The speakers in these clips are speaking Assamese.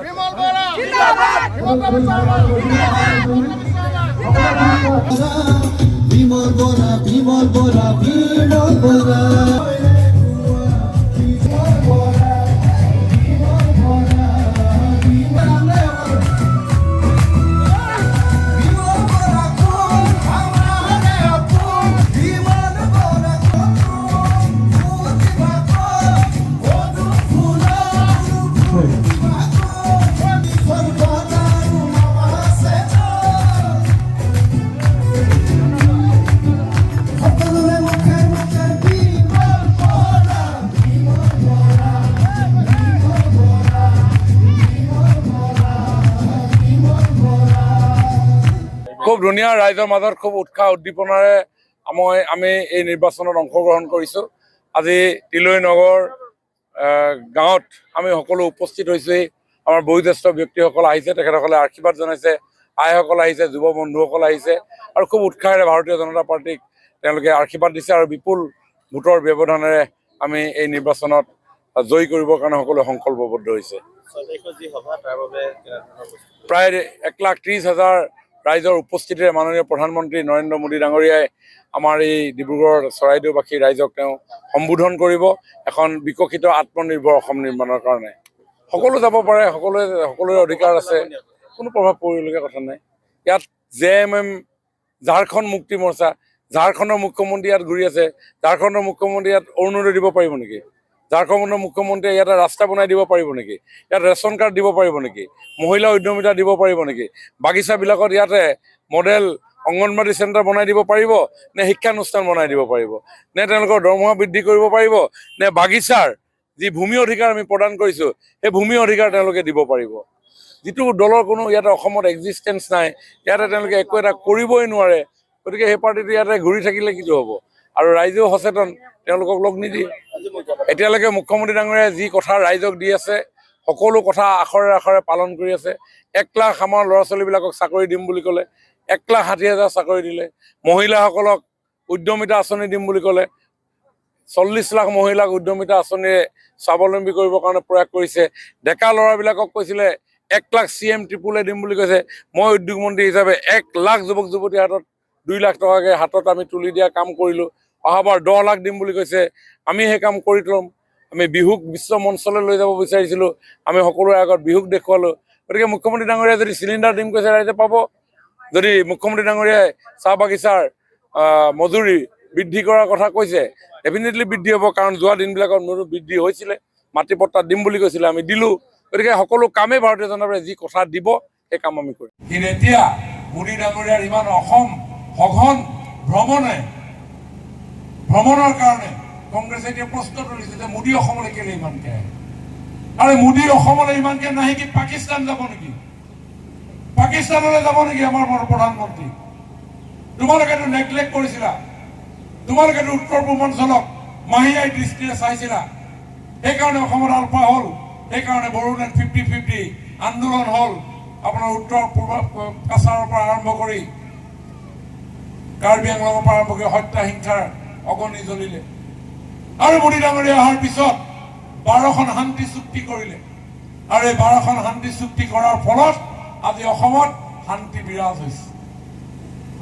বিমল বৰা জিন্দাবাদ হিমন্ত বিশ্ব শৰ্মা জিন্দাবাদ বিমল বৰা বিমল বৰা বিমল বৰা খুব ধুনীয়া ৰাইজৰ মাজত খুব উৎসাহ উদ্দীপনাৰে আমি এই নিৰ্বাচনত অংশগ্ৰহণ কৰিছোঁ। আজি তিলৈ নগৰ গাঁৱত আমি সকলো উপস্থিত হৈছোঁ। আমাৰ বয়োজ্যেষ্ঠ ব্যক্তিসকল আহিছে, তেখেতসকলে আশীৰ্বাদ জনাইছে, আইসকল আহিছে, যুৱ বন্ধুসকল আহিছে আৰু খুব উৎসাহেৰে ভাৰতীয় জনতা পাৰ্টীক তেওঁলোকে আশীৰ্বাদ দিছে আৰু বিপুল ভোটৰ ব্যৱধানেৰে আমি এই নিৰ্বাচনত জয়ী কৰিবৰ কাৰণে সকলোৱে সংকল্পবদ্ধ হৈছে। প্ৰায় 1,30,000 ৰাইজৰ উপস্থিতিৰে মাননীয় প্ৰধানমন্ত্ৰী নৰেন্দ্ৰ মোদী ডাঙৰীয়াই আমাৰ এই ডিব্ৰুগড় চৰাইদেউবাসী ৰাইজক তেওঁ সম্বোধন কৰিব এখন বিকশিত আত্মনিৰ্ভৰ অসম নিৰ্মাণৰ কাৰণে। সকলো যাব পাৰে, সকলোৰে অধিকাৰ আছে, কোনো প্ৰভাৱ পৰিবলগীয়া কথা নাই। ইয়াত JMM ঝাৰখণ্ড মুক্তি মৰ্চা, ঝাৰখণ্ডৰ মুখ্যমন্ত্ৰী ইয়াত ঘূৰি আছে। ঝাৰখণ্ডৰ মুখ্যমন্ত্ৰী ইয়াত অৰুণোদয় দিব পাৰিব নেকি? ঝাৰখণ্ডৰ মুখ্যমন্ত্ৰীয়ে ইয়াতে ৰাস্তা বনাই দিব পাৰিব নেকি? ইয়াত ৰেচন কাৰ্ড দিব পাৰিব নেকি? মহিলা উদ্যমিতা দিব পাৰিব নেকি? বাগিচাবিলাকত ইয়াতে মডেল অংগনবাড়ী চেণ্টাৰ বনাই দিব পাৰিব নে? শিক্ষানুষ্ঠান বনাই দিব পাৰিব নে? তেওঁলোকৰ দৰমহা বৃদ্ধি কৰিব পাৰিব নে? বাগিচাৰ যি ভূমি অধিকাৰ আমি প্ৰদান কৰিছোঁ সেই ভূমি অধিকাৰ তেওঁলোকে দিব পাৰিব? যিটো দলৰ কোনো ইয়াতে অসমত এক্সিষ্টেঞ্চ নাই, ইয়াতে তেওঁলোকে একো এটা কৰিবই নোৱাৰে। গতিকে সেই পাৰ্টিটো ইয়াতে ঘূৰি থাকিলে কিটো হ'ব? আৰু ৰাইজেও সচেতন, তেওঁলোকক লগ নিদিয়ে। এতিয়ালৈকে মুখ্যমন্ত্ৰী ডাঙৰীয়াই যি কথা ৰাইজক দি আছে সকলো কথা আখৰে আখৰে পালন কৰি আছে। 1 লাখ আমাৰ ল'ৰা ছোৱালীবিলাকক চাকৰি দিম বুলি ক'লে, 1,60,000 চাকৰি দিলে। মহিলাসকলক উদ্যমিতা আঁচনি দিম বুলি ক'লে, 40 লাখ মহিলাক উদ্যমিতা আঁচনিৰে স্বাৱলম্বী কৰিবৰ কাৰণে প্ৰয়াস কৰিছে। ডেকা ল'ৰাবিলাকক কৈছিলে 1 লাখ CM ট্ৰিপুলে দিম বুলি কৈছে। মই উদ্যোগ মন্ত্ৰী হিচাপে 1 লাখ যুৱক যুৱতীৰ হাতত 2 লাখ টকাকৈ হাতত আমি তুলি দিয়া কাম কৰিলোঁ। অহাবাৰ 10 লাখ দিম বুলি কৈছে, আমি সেই কাম কৰি ল'ম। আমি বিহুক বিশ্ব মঞ্চলৈ লৈ যাব বিচাৰিছিলোঁ, আমি সকলোৰে আগত বিহুক দেখুৱালোঁ। গতিকে মুখ্যমন্ত্ৰী ডাঙৰীয়াই যদি চিলিণ্ডাৰ দিম কৈছে ৰাইজে পাব। যদি মুখ্যমন্ত্ৰী ডাঙৰীয়াই চাহ বাগিচাৰ মজুৰি বৃদ্ধি কৰাৰ কথা কৈছে, ডেফিনেটলি বৃদ্ধি হ'ব, কাৰণ যোৱা দিনবিলাকত মোৰো বৃদ্ধি হৈছিলে। মাটি পট্টা দিম বুলি কৈছিলে, আমি দিলোঁ। গতিকে সকলো কামেই ভাৰতীয় জনতা পাৰ্টীয়ে যি কথা দিব সেই কাম আমি কৰিম। কিন্তু এতিয়া মোদী ডাঙৰীয়াৰ ইমান অসম সঘন ভ্ৰমণৰ কাৰণে কংগ্ৰেছে এতিয়া প্ৰশ্ন তুলিছে যে মোদী অসমলৈ কেলে ইমানকে আহে? আৰে মোদী অসমলৈ ইমানকে নাহে কি পাকিস্তান যাব নেকি? পাকিস্তানলৈ যাব নেকি আমাৰ প্ৰধানমন্ত্ৰী? তোমালোকেতো নেগলেক্ট কৰিছিলা, তোমালোকেতো উত্তৰ পূৰ্বাঞ্চলক মাহিয়াই দৃষ্টিৰে চাইছিলা। সেইকাৰণে অসমত আলফা হ'ল, সেইকাৰণে বড়োলেণ্ড 50-50 আন্দোলন হ'ল। আপোনাৰ উত্তৰ পূৰ্ব কাছাৰৰ পৰা আৰম্ভ কৰি কাৰ্বি আংলঙৰ পৰা আৰম্ভ কৰি হত্যা হিংসাৰ অগণি জ্বলিলে। আৰু মোদী ডাঙৰীয়া অহাৰ পিছত 12খন শান্তি চুক্তি কৰিলে। আৰু এই 12খন শান্তি চুক্তি কৰাৰ ফলত আজি অসমত শান্তি বিৰাজ হৈছে।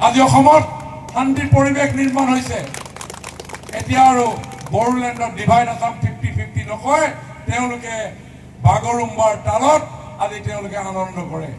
আজি অসমত শান্তিৰ পৰিৱেশ নিৰ্মাণ হৈছে। এতিয়া আৰু বড়োলেণ্ডত ডিভাইড আছাম 50-50 নকয়, তেওঁলোকে বাগৰুম্বাৰ তালত আজি তেওঁলোকে আনন্দ কৰে।